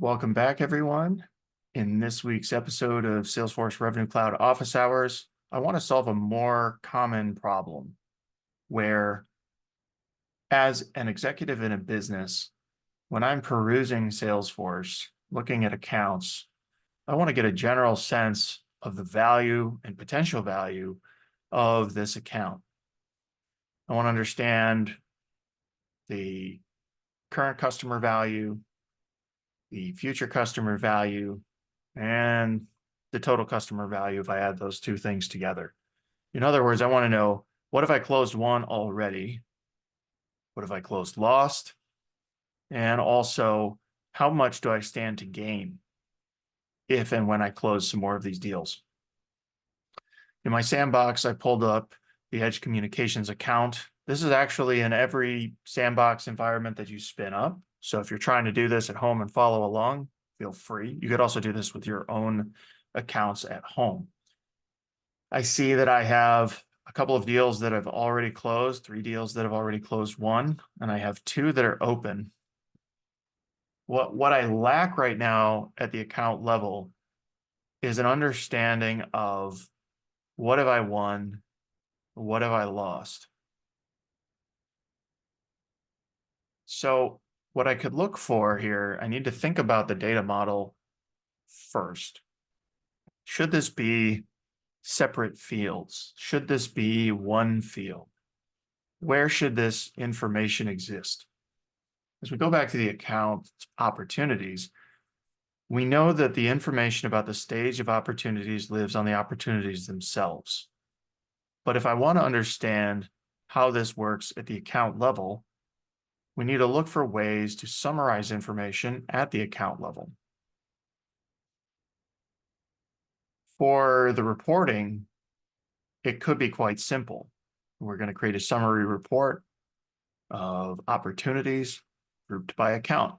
Welcome back, everyone. In this week's episode of Salesforce Revenue Cloud Office Hours, I want to solve a more common problem where, as an executive in a business, when I'm perusing Salesforce, looking at accounts, I want to get a general sense of the value and potential value of this account. I want to understand the current customer value, the future customer value, and the total customer value if I add those two things together. In other words, I want to know, what if I closed one already? What if I closed lost? And also, how much do I stand to gain if and when I close some more of these deals? In my sandbox, I pulled up the Edge Communications account. This is actually in every sandbox environment that you spin up. So if you're trying to do this at home and follow along, feel free. You could also do this with your own accounts at home. I see that I have a couple of deals that have already closed, 3 deals that have already closed one, and I have 2 that are open. What I lack right now at the account level is an understanding of what have I won, what have I lost. So what I could look for here, I need to think about the data model first. Should this be separate fields? Should this be one field? Where should this information exist? As we go back to the account opportunities, we know that the information about the stage of opportunities lives on the opportunities themselves. But if I want to understand how this works at the account level, we need to look for ways to summarize information at the account level. For the reporting, it could be quite simple. We're going to create a summary report of opportunities grouped by account.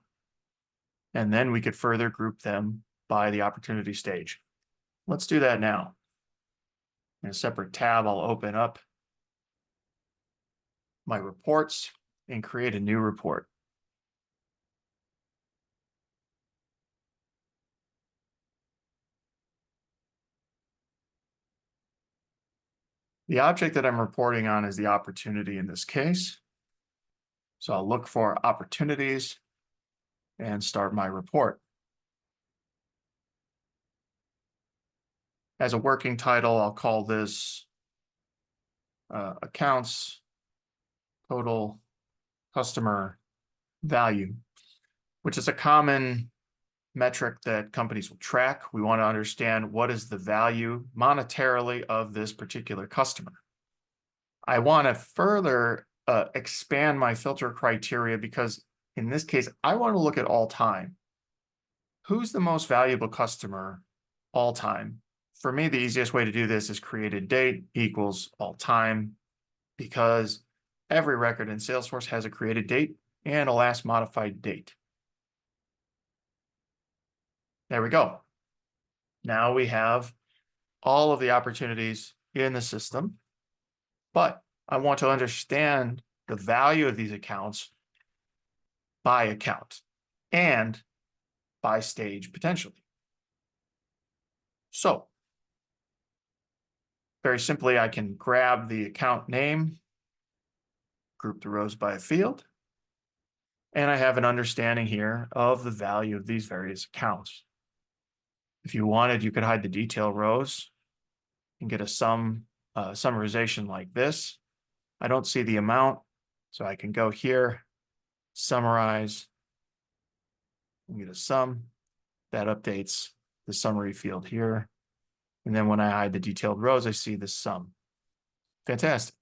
And then we could further group them by the opportunity stage. Let's do that now. In a separate tab, I'll open up my reports and create a new report. The object that I'm reporting on is the opportunity in this case. So I'll look for opportunities and start my report. As a working title, I'll call this accounts total customer value, which is a common metric that companies will track. We want to understand what is the value monetarily of this particular customer. I want to further expand my filter criteria because in this case, I want to look at all time. Who's the most valuable customer all time? For me, the easiest way to do this is created date equals all time, because every record in Salesforce has a created date and a last modified date. There we go. Now we have all of the opportunities in the system, but I want to understand the value of these accounts by account and by stage potentially. So very simply, I can grab the account name, group the rows by a field, and I have an understanding here of the value of these various accounts. If you wanted, you could hide the detail rows and get a summarization like this. I don't see the amount, so I can go here, summarize, and get a sum. That updates the summary field here. And then when I hide the detailed rows, I see the sum. Fantastic.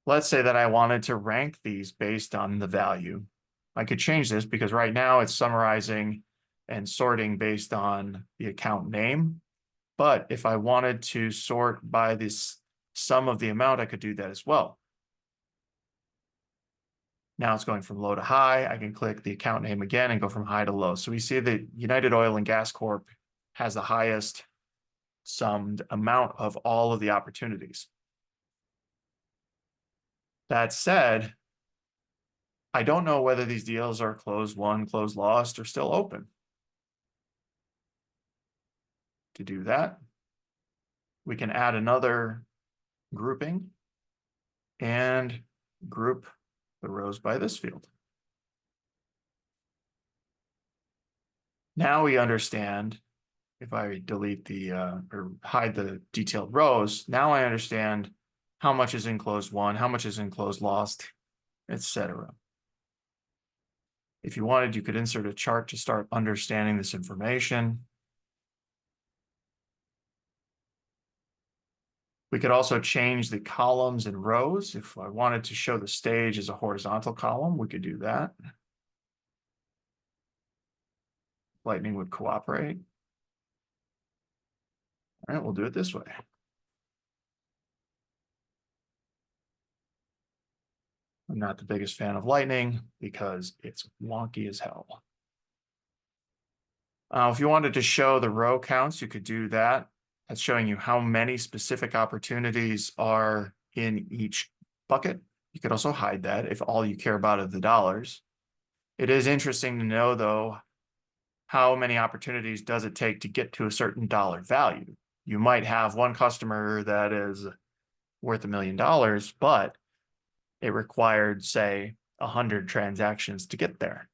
Let's say that I wanted to rank these based on the value. I could change this because right now it's summarizing and sorting based on the account name. But if I wanted to sort by this sum of the amount, I could do that as well. Now it's going from low to high. I can click the account name again and go from high to low. So we see that United Oil and Gas Corp has the highest summed amount of all of the opportunities. That said, I don't know whether these deals are closed won, closed lost, or still open. To do that, we can add another grouping and group the rows by this field. Now we understand, if I delete the or hide the detailed rows, now I understand how much is in closed won, how much is in closed lost, etc. If you wanted, you could insert a chart to start understanding this information. We could also change the columns and rows. If I wanted to show the stage as a horizontal column, we could do that. Lightning would cooperate. All right, we'll do it this way. I'm not the biggest fan of Lightning because it's wonky as hell. If you wanted to show the row counts, you could do that. That's showing you how many specific opportunities are in each bucket. You could also hide that if all you care about are the dollars. It is interesting to know, though, how many opportunities does it take to get to a certain dollar value? You might have one customer that is worth $1 million, but it required, say, 100 transactions to get there.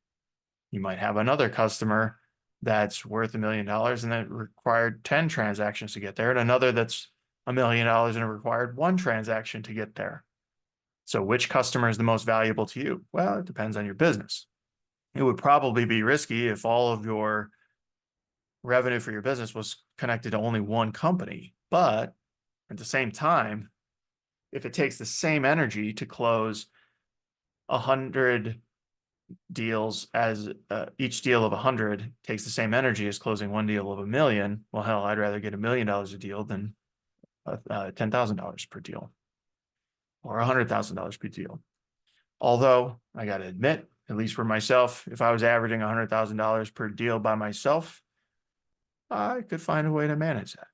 You might have another customer that's worth $1 million and that required 10 transactions to get there, and another that's $1 million and it required 1 transaction to get there. So which customer is the most valuable to you? Well, it depends on your business. It would probably be risky if all of your revenue for your business was connected to only one company. But at the same time, if it takes the same energy to close 100 deals as each deal of 100 takes the same energy as closing one deal of $1 million, well, hell, I'd rather get $1 million a deal than $10,000 per deal or $100,000 per deal. Although I got to admit, at least for myself, if I was averaging $100,000 per deal by myself, I could find a way to manage that.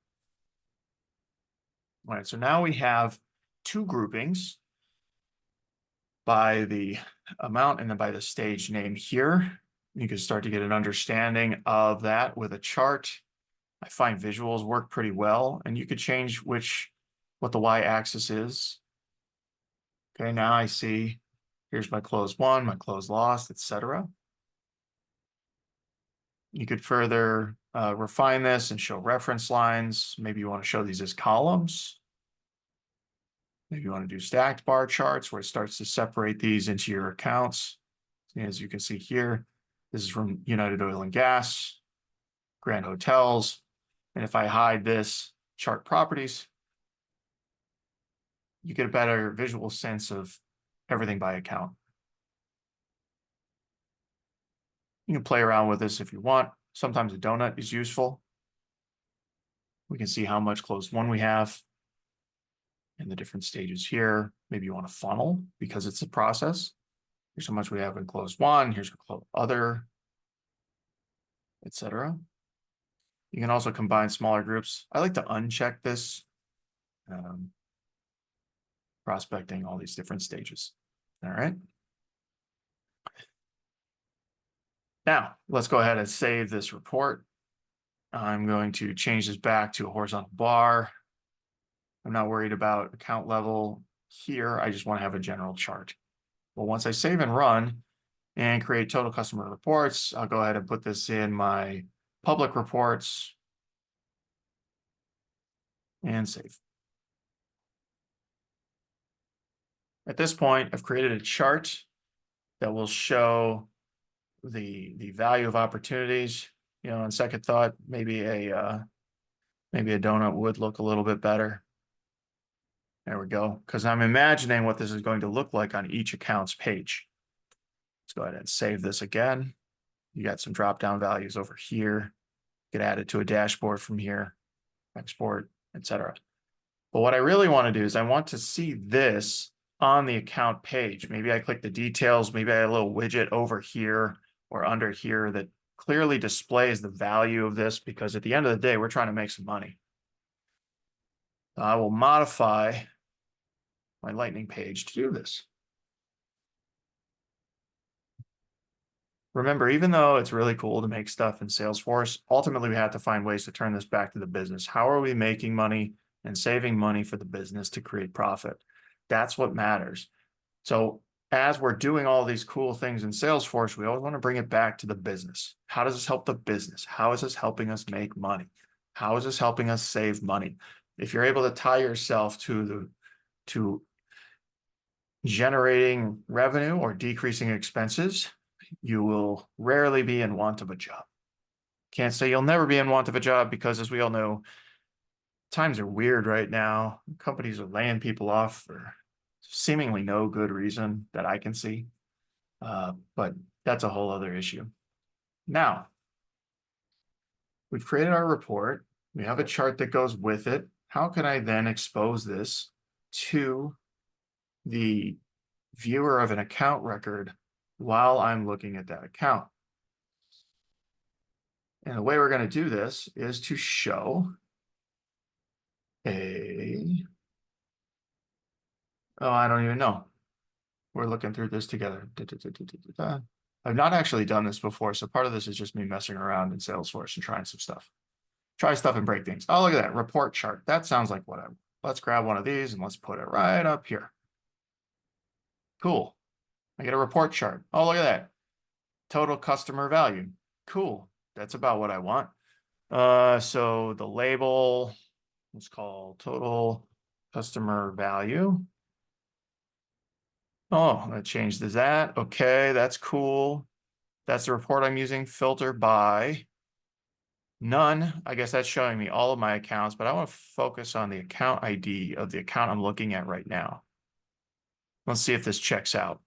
All right, so now we have 2 groupings by the amount and then by the stage name here. You can start to get an understanding of that with a chart. I find visuals work pretty well, and you could change what the y-axis is. Okay, now I see here's my closed won, my closed lost, etc. You could further refine this and show reference lines. Maybe you want to show these as columns. Maybe you want to do stacked bar charts where it starts to separate these into your accounts. As you can see here, this is from United Oil and Gas, Grand Hotels. And if I hide this chart properties, you get a better visual sense of everything by account. You can play around with this if you want. Sometimes a donut is useful. We can see how much closed won we have in the different stages here. Maybe you want a funnel because it's a process. Here's how much we have in closed won. Here's other, etc. You can also combine smaller groups. I like to uncheck this, prospecting all these different stages. All right. Now, let's go ahead and save this report. I'm going to change this back to a horizontal bar. I'm not worried about account level here. I just want to have a general chart. Well, once I save and run and create total customer reports, I'll go ahead and put this in my public reports and save. At this point, I've created a chart that will show the value of opportunities. You know, on second thought, maybe a donut would look a little bit better. There we go. Because I'm imagining what this is going to look like on each account's page. Let's go ahead and save this again. You got some drop-down values over here. You can add it to a dashboard from here, export, etc. But what I really want to do is I want to see this on the account page. Maybe I click the details. Maybe I have a little widget over here or under here that clearly displays the value of this, because at the end of the day, we're trying to make some money. I will modify my Lightning page to do this. Remember, even though it's really cool to make stuff in Salesforce, ultimately we have to find ways to turn this back to the business. How are we making money and saving money for the business to create profit? That's what matters. So as we're doing all these cool things in Salesforce, we always want to bring it back to the business. How does this help the business? How is this helping us make money? How is this helping us save money? If you're able to tie yourself to generating revenue or decreasing expenses, you will rarely be in want of a job. Can't say you'll never be in want of a job because, as we all know, times are weird right now. Companies are laying people off for seemingly no good reason that I can see. But that's a whole other issue. Now, we've created our report. We have a chart that goes with it. How can I then expose this to the viewer of an account record while I'm looking at that account? And the way we're going to do this is to show I don't even know. We're looking through this together. I've not actually done this before, so part of this is just me messing around in Salesforce and trying some stuff. Try stuff and break things. Oh, look at that report chart. That sounds like what let's grab one of these and let's put it right up here. Cool. I get a report chart. Oh, look at that. Total customer value. Cool. That's about what I want. So the label, let's call total customer value. Oh, that changed to that. Okay, that's cool. That's the report I'm using. Filter by none. I guess that's showing me all of my accounts, but I want to focus on the account ID of the account I'm looking at right now. Let's see if this checks out.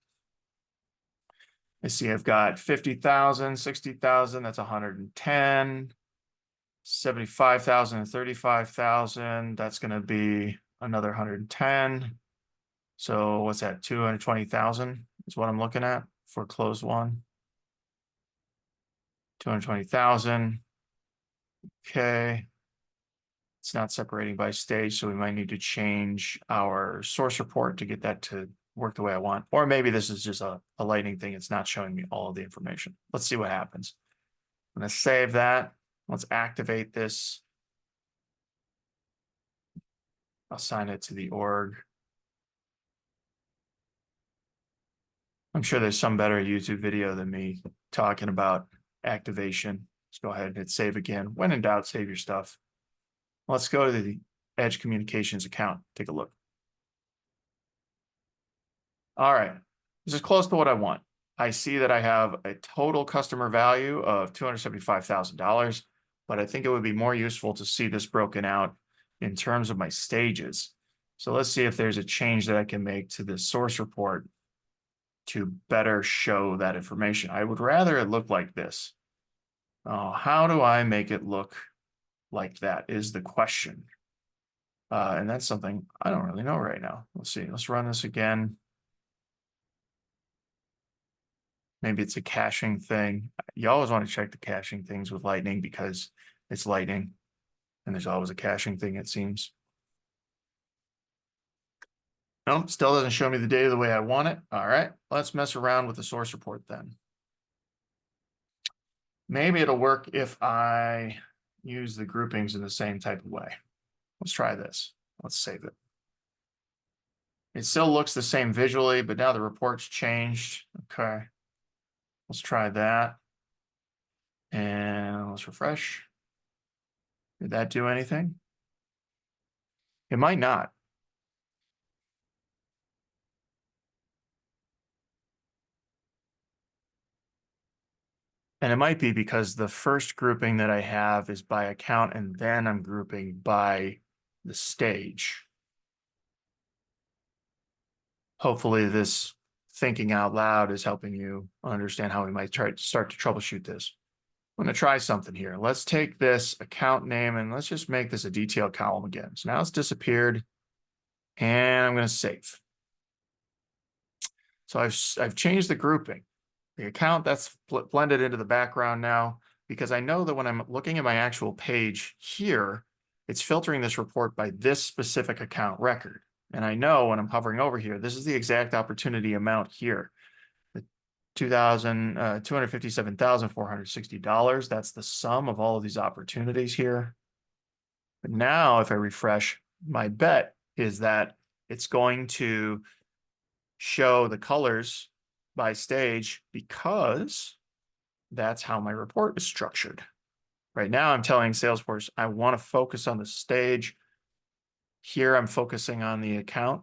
I see I've got 50,000, 60,000, that's 110, 75,000 and 35,000, that's going to be another 110. So what's that? 220,000 is what I'm looking at for closed one. 220,000. Okay. It's not separating by stage, so we might need to change our source report to get that to work the way I want. Or maybe this is just a lightning thing. It's not showing me all of the information. Let's see what happens. I'm going to save that. Let's activate this. I'll assign it to the org. I'm sure there's some better YouTube video than me talking about activation. Let's go ahead and hit save again. When in doubt, save your stuff. Let's go to the Edge Communications account. Take a look. All right. This is close to what I want. I see that I have a total customer value of $275,000, but I think it would be more useful to see this broken out in terms of my stages. So let's see if there's a change that I can make to the source report to better show that information. I would rather it look like this. How do I make it look like that is the question. And that's something I don't really know right now. Let's see. Let's run this again. Maybe it's a caching thing. You always want to check the caching things with Lightning because it's Lightning. And there's always a caching thing, it seems. Nope, still doesn't show me the data the way I want it. All right, let's mess around with the source report then. Maybe it'll work if I use the groupings in the same type of way. Let's try this. Let's save it. It still looks the same visually, but now the report's changed. Okay. Let's try that. And let's refresh. Did that do anything? It might not. And it might be because the first grouping that I have is by account, and then I'm grouping by the stage. Hopefully this thinking out loud is helping you understand how we might try to start to troubleshoot this. I'm going to try something here. Let's take this account name and let's just make this a detail column again. So now it's disappeared and I'm going to save. So I've changed the grouping. The account that's blended into the background now, because I know that when I'm looking at my actual page here, it's filtering this report by this specific account record. And I know when I'm hovering over here, this is the exact opportunity amount here. $257,460. That's the sum of all of these opportunities here. But now if I refresh, my bet is that it's going to show the colors by stage because that's how my report is structured. Right now I'm telling Salesforce, I want to focus on the stage. Here I'm focusing on the account.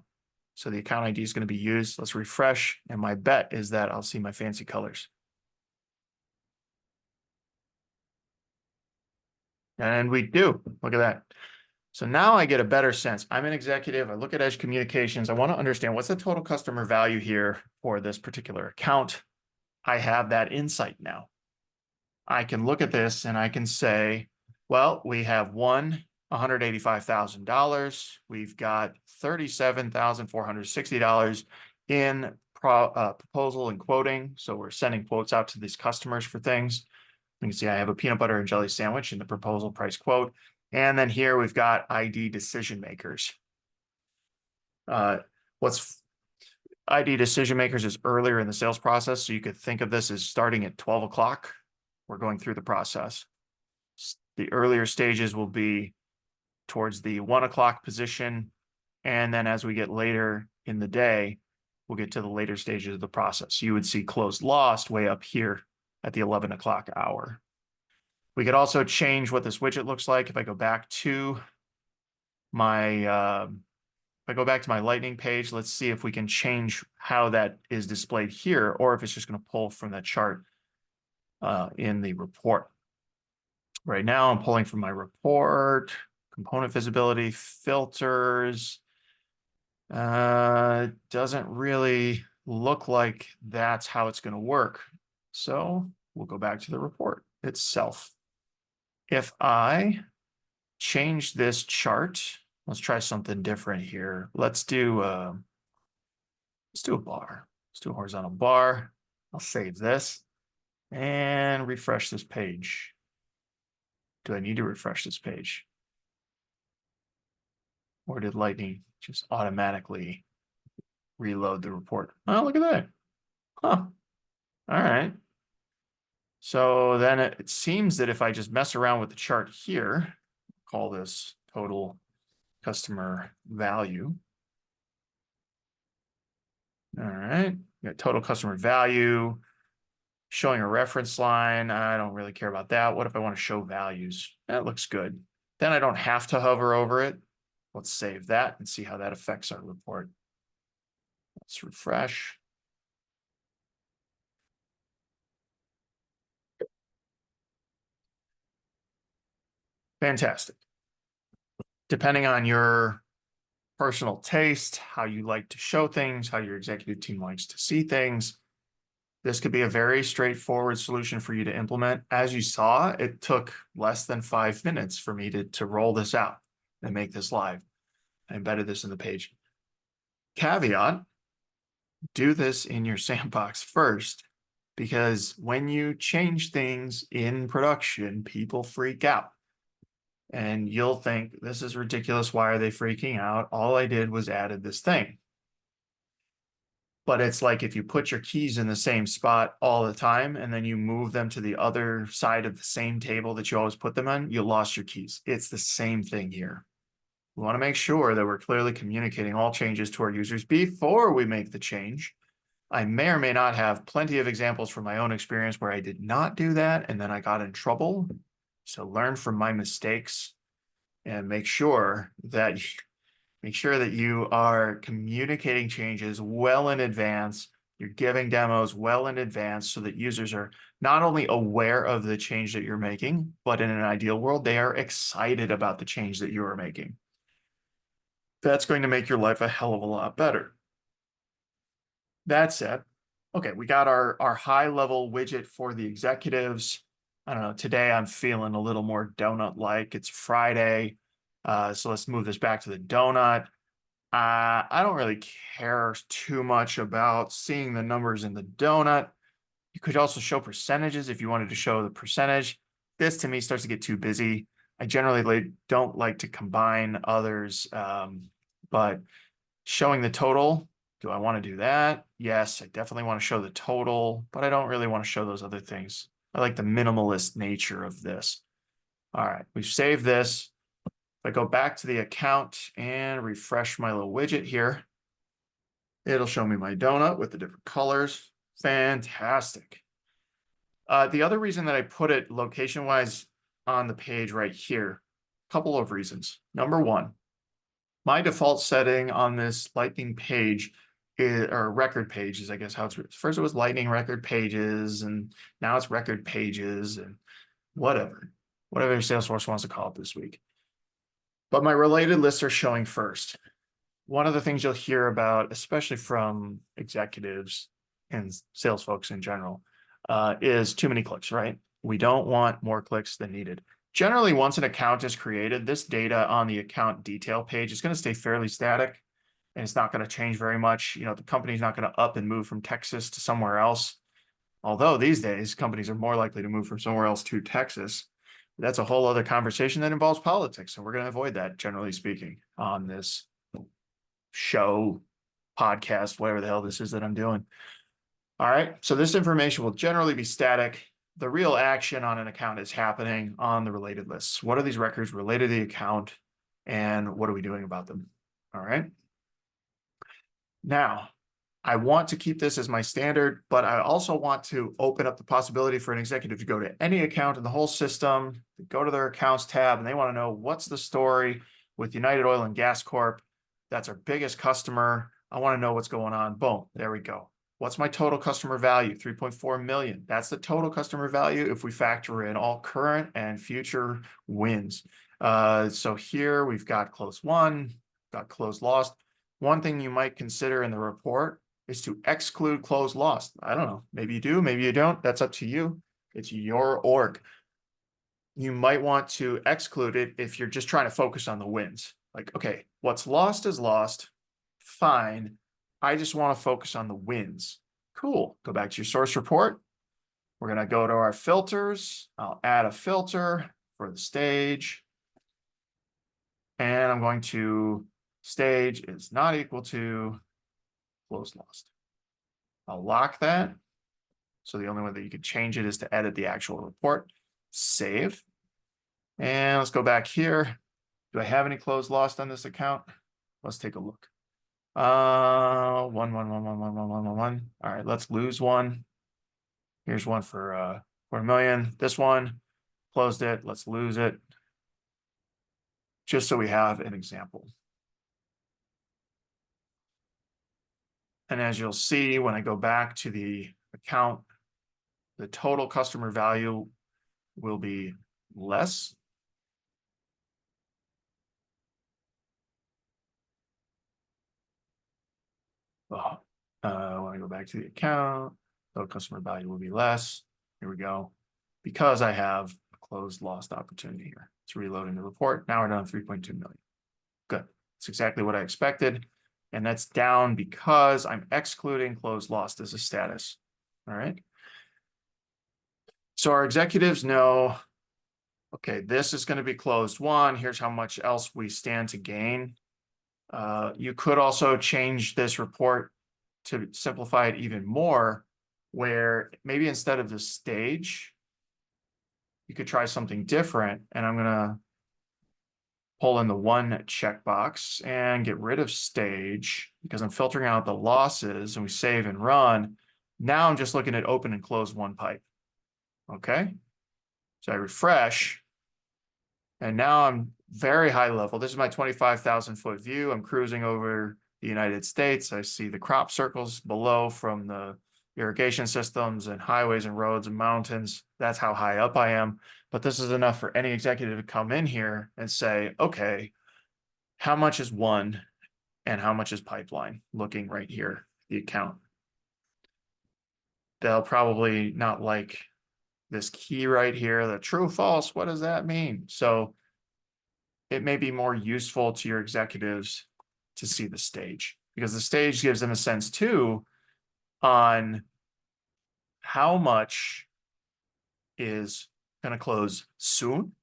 So the account ID is going to be used. Let's refresh. And my bet is that I'll see my fancy colors. And we do. Look at that. So now I get a better sense. I'm an executive. I look at Edge Communications. I want to understand what's the total customer value here for this particular account. I have that insight now. I can look at this and I can say, well, we have $185,000. We've got $37,460 in proposal and quoting. So we're sending quotes out to these customers for things. You can see I have a peanut butter and jelly sandwich in the proposal price quote. And then here we've got ID decision makers. What's ID decision makers is earlier in the sales process. So you could think of this as starting at 12 o'clock. We're going through the process. The earlier stages will be towards the 1 o'clock position. And then as we get later in the day, we'll get to the later stages of the process. You would see closed lost way up here at the 11 o'clock hour. We could also change what this widget looks like. If I go back to my Lightning page, let's see if we can change how that is displayed here, or if it's just going to pull from that chart in the report. Right now, I'm pulling from my report, component visibility, filters. Doesn't really look like that's how it's going to work. So we'll go back to the report itself. If I change this chart, let's try something different here. Let's do a bar. Let's do a horizontal bar. I'll save this and refresh this page. Do I need to refresh this page? Or did Lightning just automatically reload the report? Oh, look at that. Huh. All right. So then it seems that if I just mess around with the chart here, call this total customer value. All right. Got total customer value, showing a reference line. I don't really care about that. What if I want to show values? That looks good. Then I don't have to hover over it. Let's save that and see how that affects our report. Let's refresh. Fantastic. Depending on your personal taste, how you like to show things, how your executive team likes to see things, this could be a very straightforward solution for you to implement. As you saw, it took less than 5 minutes for me to roll this out and make this live. I embedded this in the page. Caveat, do this in your sandbox first, because when you change things in production, people freak out. And you'll think, this is ridiculous. Why are they freaking out? All I did was added this thing. But it's like if you put your keys in the same spot all the time and then you move them to the other side of the same table that you always put them on, you lost your keys. It's the same thing here. We want to make sure that we're clearly communicating all changes to our users before we make the change. I may or may not have plenty of examples from my own experience where I did not do that and then I got in trouble. So learn from my mistakes and make sure that you are communicating changes well in advance. You're giving demos well in advance so that users are not only aware of the change that you're making, but in an ideal world, they are excited about the change that you are making. That's going to make your life a hell of a lot better. That said, okay, we got our high-level widget for the executives. I don't know, today I'm feeling a little more donut-like. It's Friday, so let's move this back to the donut. I don't really care too much about seeing the numbers in the donut. You could also show percentages if you wanted to show the percentage. This to me starts to get too busy. I generally don't like to combine others, but showing the total Do I want to do that? Yes, I definitely want to show the total, but I don't really want to show those other things. I like the minimalist nature of this. All right, we've saved this. If I go back to the account and refresh my little widget here, it'll show me my donut with the different colors. Fantastic. The other reason that I put it location-wise on the page right here, a couple of reasons. Number one, my default setting on this Lightning page is, or record pages, I guess how it's first it was Lightning record pages, and now it's record pages, and whatever Salesforce wants to call it this week. But my related lists are showing first. One of the things you'll hear about, especially from executives and sales folks in general, is too many clicks, right? We don't want more clicks than needed. Generally, once an account is created, this data on the account detail page is going to stay fairly static, and it's not going to change very much. You know, the company's not going to up and move from Texas to somewhere else. Although these days, companies are more likely to move from somewhere else to Texas. That's a whole other conversation that involves politics, and we're going to avoid that, generally speaking, on this show, podcast, whatever the hell this is that I'm doing. All right, so this information will generally be static. The real action on an account is happening on the related lists. What are these records related to the account, and what are we doing about them? All right. Now, I want to keep this as my standard, but I also want to open up the possibility for an executive to go to any account in the whole system, go to their accounts tab, and they want to know what's the story with United Oil and Gas Corp. That's our biggest customer. I want to know what's going on. Boom, there we go. What's my total customer value? 3.4 million. That's the total customer value if we factor in all current and future wins. So here we've got close won, got close lost. One thing you might consider in the report is to exclude close lost. I don't know. Maybe you do, maybe you don't. That's up to you. It's your org. You might want to exclude it if you're just trying to focus on the wins. Like, okay, what's lost is lost. Fine. I just want to focus on the wins. Cool. Go back to your source report. We're going to go to our filters. I'll add a filter for the stage. And I'm going to stage is not equal to close lost. I'll lock that. So the only way that you could change it is to edit the actual report. Save. And let's go back here. Do I have any closed lost on this account? Let's take a look. 1. All right, let's lose one. Here's one for 4 million. This one closed it. Let's lose it. Just so we have an example. And as you'll see, when I go back to the account, the total customer value will be less. When I go back to the account, total customer value will be less. Here we go. Because I have a closed lost opportunity here. It's reloading the report. Now we're down 3.2 million. Good. That's exactly what I expected. And that's down because I'm excluding closed lost as a status. All right. So our executives know, okay, this is going to be closed won. Here's how much else we stand to gain. You could also change this report to simplify it even more, where maybe instead of the stage, you could try something different. And I'm going to pull in the one checkbox and get rid of stage because I'm filtering out the losses, and we save and run. Now I'm just looking at open and close one pipe. Okay. So I refresh, and now I'm very high level. This is my 25,000 foot view. I'm cruising over the United States. I see the crop circles below from the irrigation systems and highways and roads and mountains. That's how high up I am. But this is enough for any executive to come in here and say, okay, how much is won and how much is pipeline? Looking right here, the account. They'll probably not like this key right here, the true, false. What does that mean? So it may be more useful to your executives to see the stage, because the stage gives them a sense too on how much is going to close soon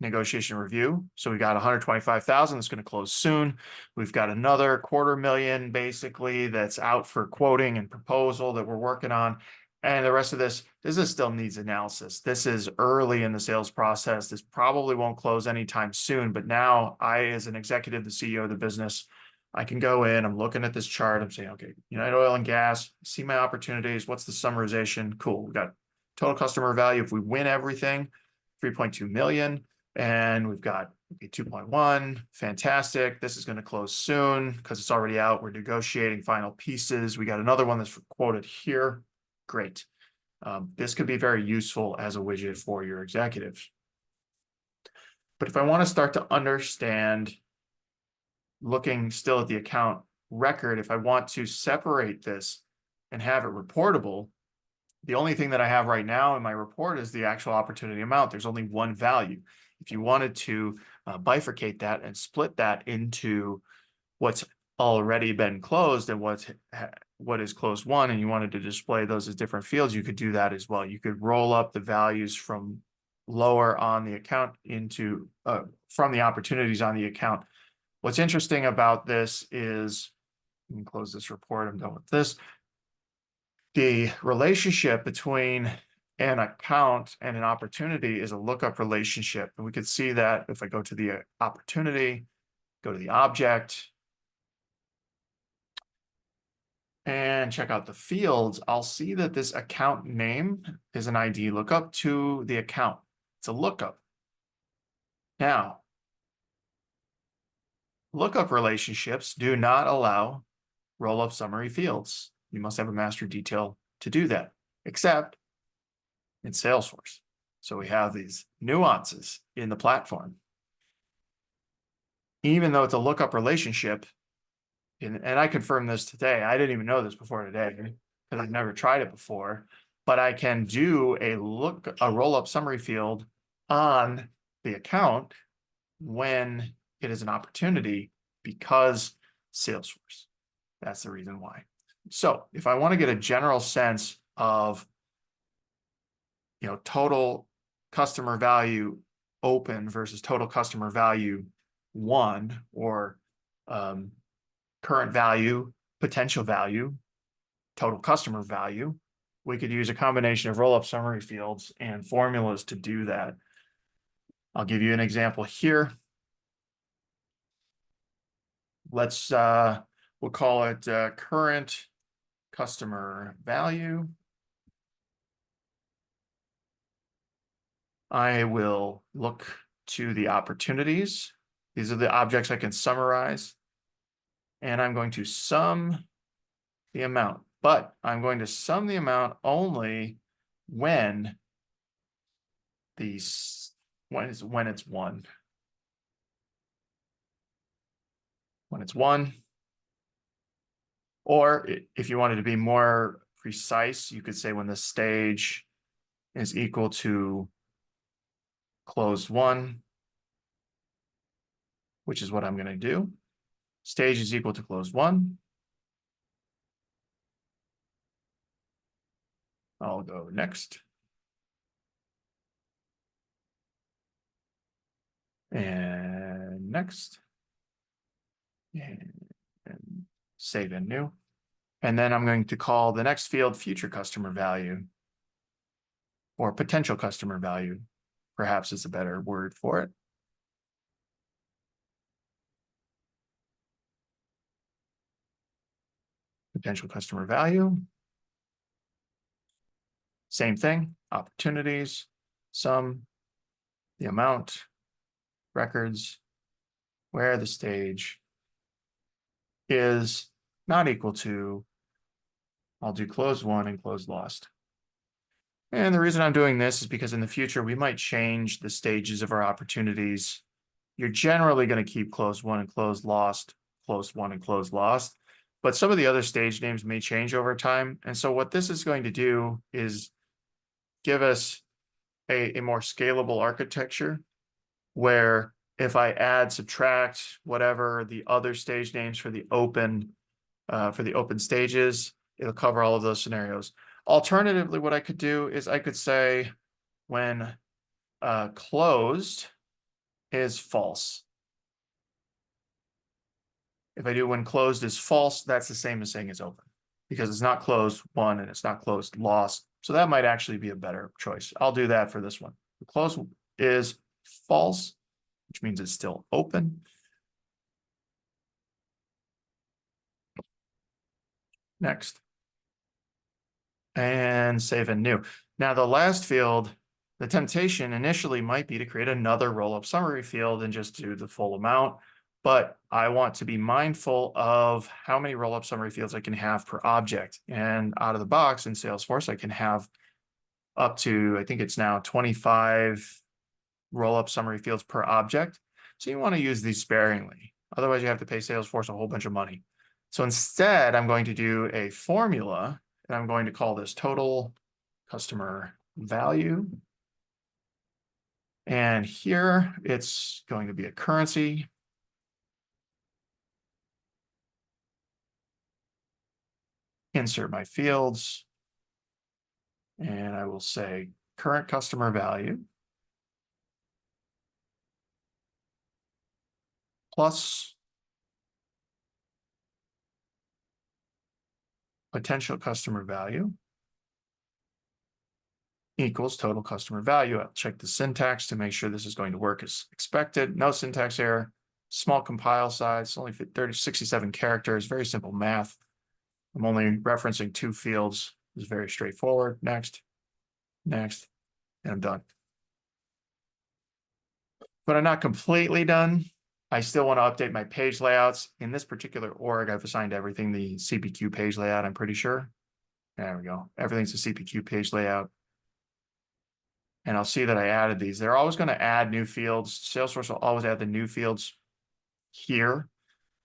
negotiation review. So we got 125,000 that's going to close soon. We've got another $250,000 basically that's out for quoting and proposal that we're working on. And the rest of this still needs analysis. This is early in the sales process. This probably won't close anytime soon, but now I, as an executive, the CEO of the business, I can go in, I'm looking at this chart, I'm saying, okay, United Oil and Gas, see my opportunities. What's the summarization? Cool. We've got total customer value. If we win everything, 3.2 million. And we've got 2.1, fantastic. This is going to close soon because it's already out. We're negotiating final pieces. We got another one that's quoted here. Great. This could be very useful as a widget for your executives. But if I want to start to understand, looking still at the account record, if I want to separate this and have it reportable, the only thing that I have right now in my report is the actual opportunity amount. There's only one value. If you wanted to bifurcate that and split that into what's already been closed and what is closed won, and you wanted to display those as different fields, you could do that as well. You could roll up the values from lower on the account into from the opportunities on the account. What's interesting about this is, let me close this report, I'm done with this. The relationship between an account and an opportunity is a lookup relationship. And we could see that if I go to the opportunity, go to the object, and check out the fields, I'll see that this account name is an ID lookup to the account. It's a lookup. Now, lookup relationships do not allow roll-up summary fields. You must have a master detail to do that, except in Salesforce. So we have these nuances in the platform. Even though it's a lookup relationship, and I confirmed this today, I didn't even know this before today because I've never tried it before, but I can do a roll-up summary field on the account when it is an opportunity because Salesforce. That's the reason why. So if I want to get a general sense of, total customer value open versus total customer value won, or current value, potential value, total customer value, we could use a combination of roll-up summary fields and formulas to do that. I'll give you an example here. Let's, we'll call it current customer value. I will look to the opportunities. These are the objects I can summarize. And I'm going to sum the amount, but I'm going to sum the amount only when it's one. When it's one. Or if you wanted to be more precise, you could say when the stage is equal to closed one, which is what I'm going to do. Stage is equal to closed one. I'll go next. And next. And save and new. And then I'm going to call the next field future customer value, or potential customer value, perhaps is a better word for it. Potential customer value. Same thing, opportunities, sum, the amount, records, where the stage is not equal to, I'll do closed won and closed lost. And the reason I'm doing this is because in the future, we might change the stages of our opportunities. You're generally going to keep closed won and closed lost, closed won and closed lost, but some of the other stage names may change over time. And so what this is going to do is give us a more scalable architecture where if I add, subtract, whatever the other stage names for the open stages, it'll cover all of those scenarios. Alternatively, what I could do is I could say when closed, is false. If I do when closed is false, that's the same as saying it's open, because it's not closed, one, and it's not closed, lost. So that might actually be a better choice. I'll do that for this one. The close is false, which means it's still open. Next. And save and new. Now the last field, the temptation initially might be to create another roll-up summary field and just do the full amount. But I want to be mindful of how many roll-up summary fields I can have per object. And out of the box in Salesforce, I can have up to, I think it's now 25 roll-up summary fields per object. So you want to use these sparingly. Otherwise, you have to pay Salesforce a whole bunch of money. So instead, I'm going to do a formula, and I'm going to call this total customer value. And here it's going to be a currency. Insert my fields. And I will say current customer value plus potential customer value equals total customer value. I'll check the syntax to make sure this is going to work as expected. No syntax error. Small compile size, only 67 characters, very simple math. I'm only referencing 2 fields. It's very straightforward. Next, next, and I'm done. But I'm not completely done. I still want to update my page layouts. In this particular org, I've assigned everything the CPQ page layout, I'm pretty sure. There we go. Everything's a CPQ page layout. And I'll see that I added these. They're always going to add new fields. Salesforce will always add the new fields here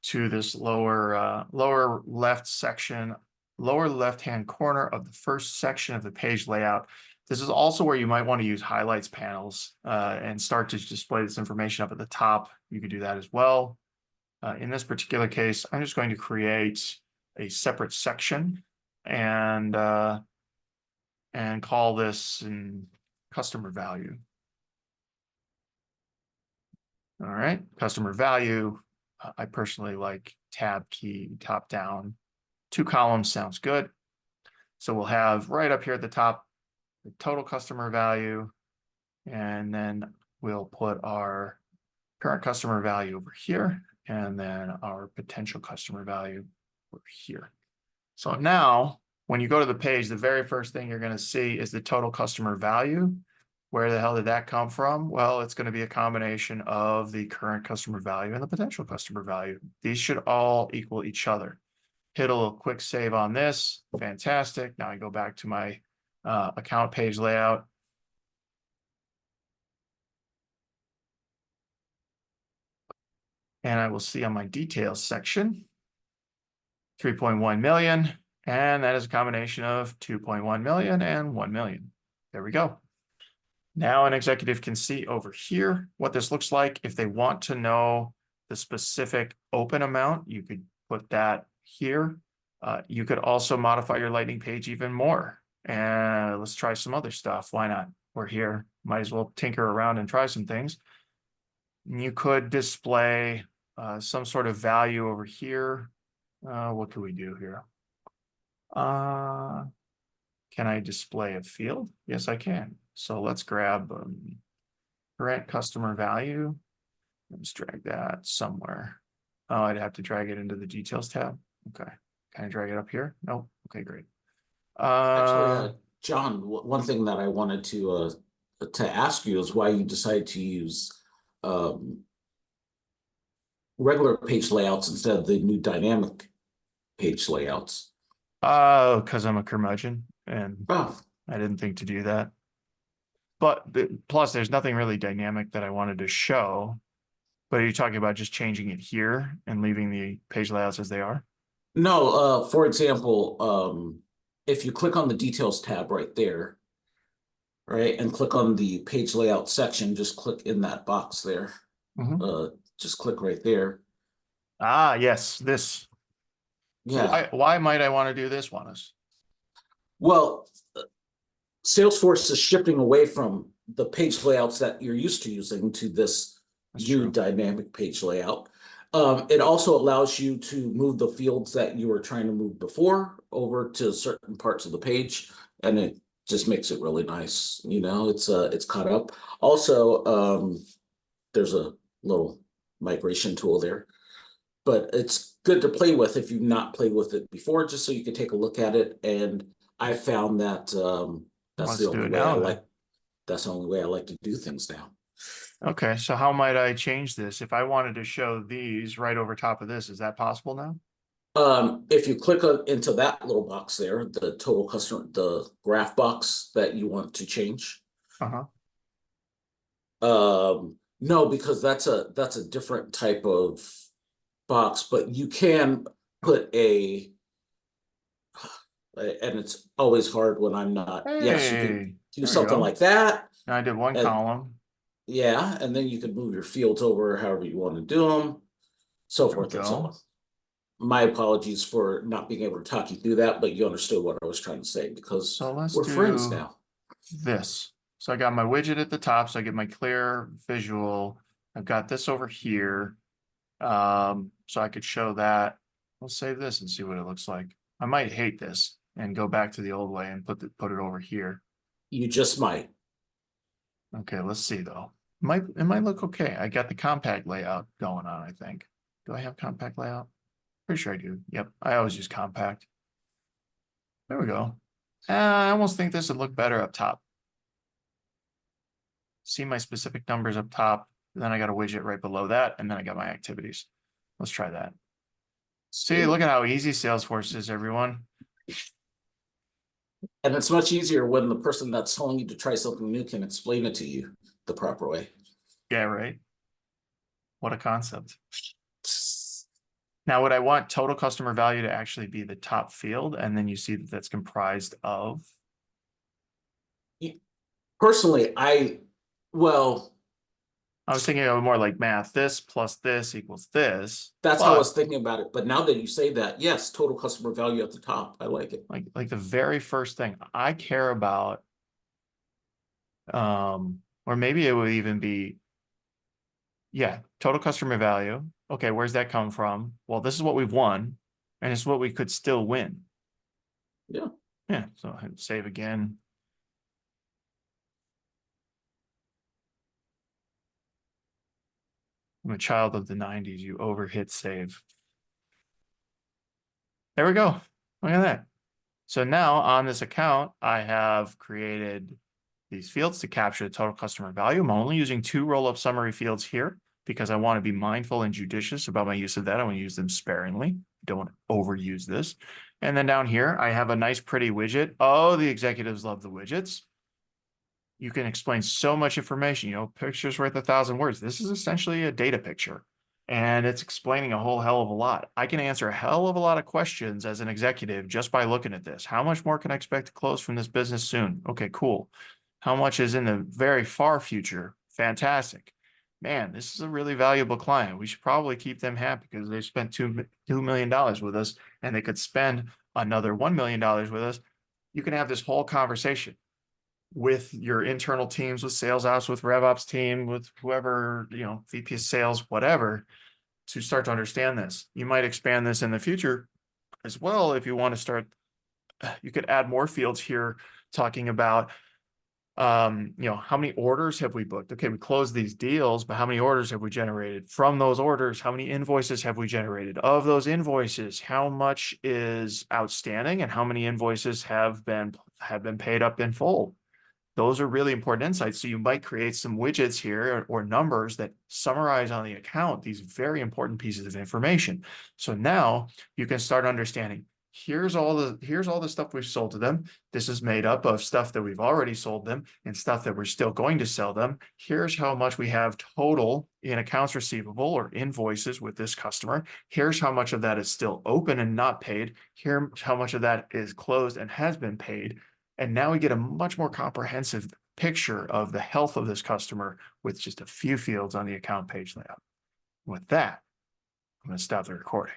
to this lower left section, lower left-hand corner of the first section of the page layout. This is also where you might want to use highlights panels and start to display this information up at the top. You could do that as well. In this particular case, I'm just going to create a separate section and call this customer value. All right, customer value. I personally like tab key, top down. 2 columns sounds good. So we'll have right up here at the top, the total customer value, and then we'll put our current customer value over here, and then our potential customer value over here. So now, when you go to the page, the very first thing you're going to see is the total customer value. Where the hell did that come from? Well, it's going to be a combination of the current customer value and the potential customer value. These should all equal each other. Hit a little quick save on this. Fantastic. Now I go back to my account page layout. And I will see on my details section, 3.1 million. And that is a combination of 2.1 million and 1 million. There we go. Now an executive can see over here what this looks like. If they want to know the specific open amount, you could put that here. You could also modify your Lightning page even more. And let's try some other stuff. Why not? We're here. Might as well tinker around and try some things. You could display some sort of value over here. What can we do here? Can I display a field? Yes, I can. So let's grab current customer value. Let's drag that somewhere. Oh, I'd have to drag it into the details tab. Okay. Can I drag it up here? Nope. Okay, great. Actually, John, one thing that I wanted to ask you is why you decided to use regular page layouts instead of the new dynamic page layouts. Because I'm a curmudgeon and Oh. I didn't think to do that. But plus, there's nothing really dynamic that I wanted to show. But are you talking about just changing it here and leaving the page layouts as they are? No, for example, if you click on the details tab right there, right, and click on the page layout section, just click in that box there. Just click right there. Ah, yes, this. Yeah. Why might I want to do this, Juanis? Well, Salesforce is shifting away from the page layouts that you're used to using to this That's new true. dynamic page layout. It also allows you to move the fields that you were trying to move before over to certain parts of the page, and it just makes it really nice. It's caught up. Also, there's a little migration tool there, but it's good to play with if you've not played with it before, just so you can take a look at it. And I found that that's the Let's do only it way I now then. like. That's the only way I like to do things now. Okay, so how might I change this? If I wanted to show these right over top of this, is that possible now? If you click into that little box there, the total customer, the graph box that you want to change. Uh-huh. No, because that's a different type of box, but you can put and it's always hard when I'm not. Yes, you could Hey, do there we something go. like that, Now I did one and column. yeah, and then you could move your fields over however you want to do them, so There we forth and so on. go. My apologies for not being able to talk you through that, but you understood what I was trying to say because So let's we're friends do now. this. So I got my widget at the top, so I get my clear visual. I've got this over here. So I could show that. We'll save this and see what it looks like. I might hate this and go back to the old way and put it over here. You just might. Okay, let's see though. It might look okay. I got the compact layout going on, I think. Do I have compact layout? Pretty sure I do. Yep, I always use compact. There we go. I almost think this would look better up top. See my specific numbers up top. Then I got a widget right below that, and then I got my activities. Let's try that. See, look at how easy Salesforce is, everyone. And it's much easier when the person that's telling you to try something new can explain it to you the proper way. Yeah, right. What a concept. Now, would I want total customer value to actually be the top field? And then you see that that's comprised of. Personally, well, I was thinking of more like math. This plus this equals this. that's how I But was thinking about it. But now that you say that, yes, total customer value at the top. I like it. like the very first thing I care about, or maybe it would even be, yeah, total customer value. Okay, where's that come from? Well, this is what we've won, and it's what we could still win. Yeah. Yeah, so I save again. I'm a child of the 90s. You overhit save. There we go. Look at that. So now on this account, I have created these fields to capture the total customer value. I'm only using 2 roll-up summary fields here because I want to be mindful and judicious about my use of that. I want to use them sparingly. Don't want to overuse this. And then down here, I have a nice pretty widget. Oh, the executives love the widgets. You can explain so much information, pictures worth 1,000 words. This is essentially a data picture, and it's explaining a whole hell of a lot. I can answer a hell of a lot of questions as an executive just by looking at this. How much more can I expect to close from this business soon? Okay, cool. How much is in the very far future? Fantastic. Man, this is a really valuable client. We should probably keep them happy because they spent $2 million with us, and they could spend another $1 million with us. You can have this whole conversation with your internal teams, with sales ops, with RevOps team, with whoever, VP of sales, whatever, to start to understand this. You might expand this in the future as well if you want to start. You could add more fields here talking about, how many orders have we booked? Okay, we closed these deals, but how many orders have we generated? From those orders, how many invoices have we generated? Of those invoices, how much is outstanding and how many invoices have been paid up in full? Those are really important insights. So you might create some widgets here or numbers that summarize on the account these very important pieces of information. So now you can start understanding, here's all the stuff we've sold to them. This is made up of stuff that we've already sold them and stuff that we're still going to sell them. Here's how much we have total in accounts receivable or invoices with this customer. Here's how much of that is still open and not paid. Here's how much of that is closed and has been paid. And now we get a much more comprehensive picture of the health of this customer with just a few fields on the account page layout. With that, I'm going to stop the recording.